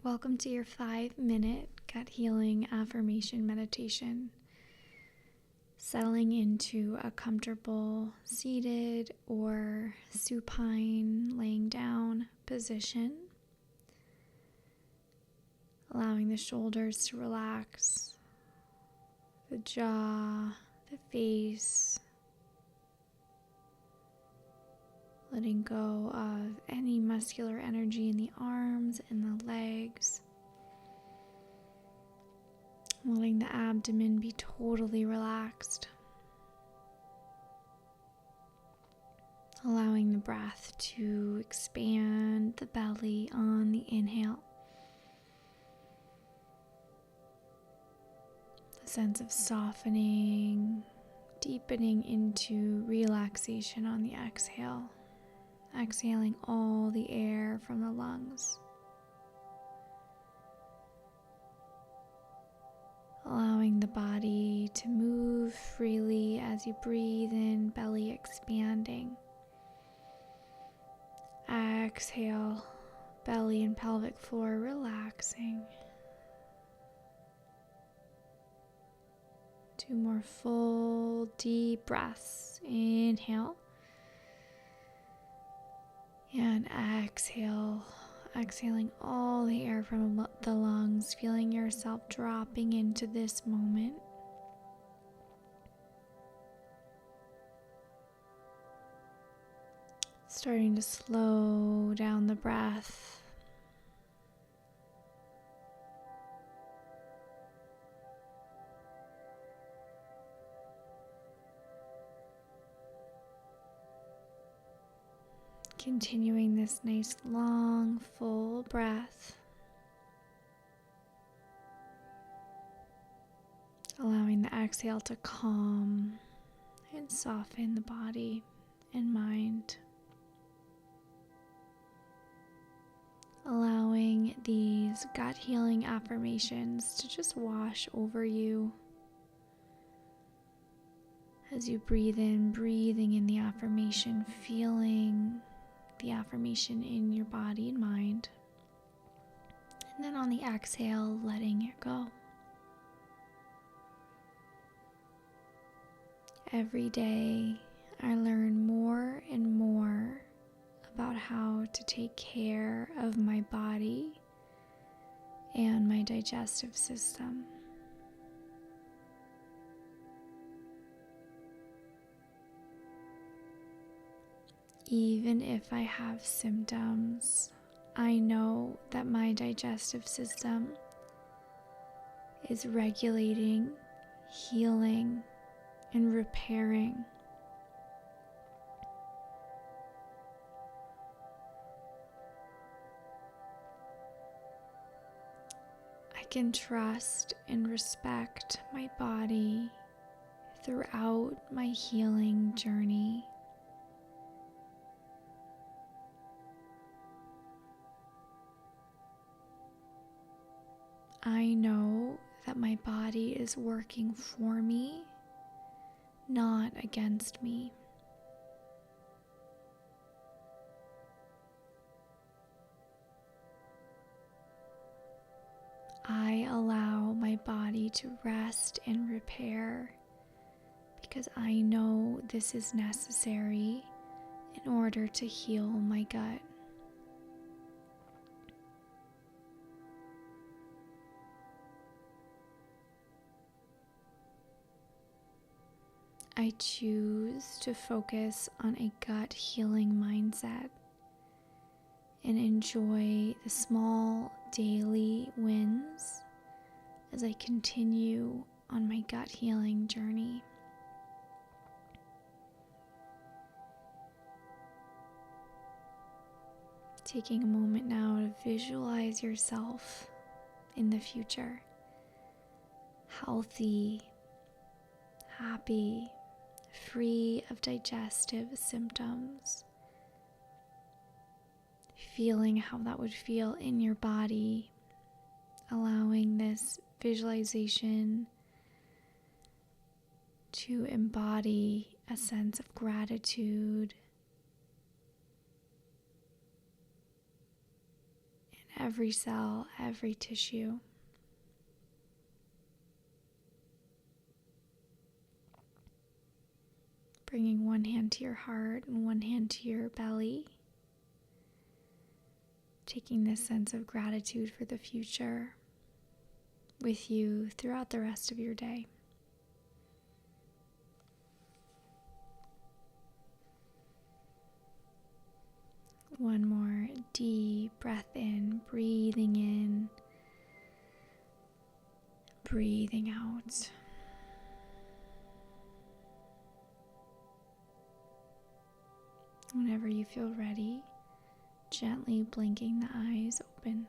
Welcome to your 5-minute gut healing affirmation meditation. Settling into a comfortable seated or supine laying down position. Allowing the shoulders to relax, the jaw, the face. Letting go of any muscular energy in the arms and the legs. Letting the abdomen be totally relaxed. Allowing the breath to expand the belly on the inhale. A sense of softening, deepening into relaxation on the exhale. Exhaling all the air from the lungs. Allowing the body to move freely as you breathe in, belly expanding. Exhale, belly and pelvic floor relaxing. 2 more full, deep breaths. Inhale. And exhale, exhaling all the air from the lungs, feeling yourself dropping into this moment. Starting to slow down the breath. Continuing this nice long full breath, allowing the exhale to calm and soften the body and mind, allowing these gut healing affirmations to just wash over you as you breathe in, breathing in the affirmation, feeling the affirmation in your body and mind, and then on the exhale, letting it go. Every day, I learn more and more about how to take care of my body and my digestive system. Even if I have symptoms, I know that my digestive system is regulating, healing, and repairing. I can trust and respect my body throughout my healing journey. I know that my body is working for me, not against me. I allow my body to rest and repair because I know this is necessary in order to heal my gut. I choose to focus on a gut healing mindset and enjoy the small daily wins as I continue on my gut healing journey. Taking a moment now to visualize yourself in the future, healthy, happy, free of digestive symptoms, feeling how that would feel in your body, allowing this visualization to embody a sense of gratitude every cell, every tissue. Bringing one hand to your heart and one hand to your belly. Taking this sense of gratitude for the future with you throughout the rest of your day. One more deep breath in, breathing out. Whenever you feel ready, gently blinking the eyes open.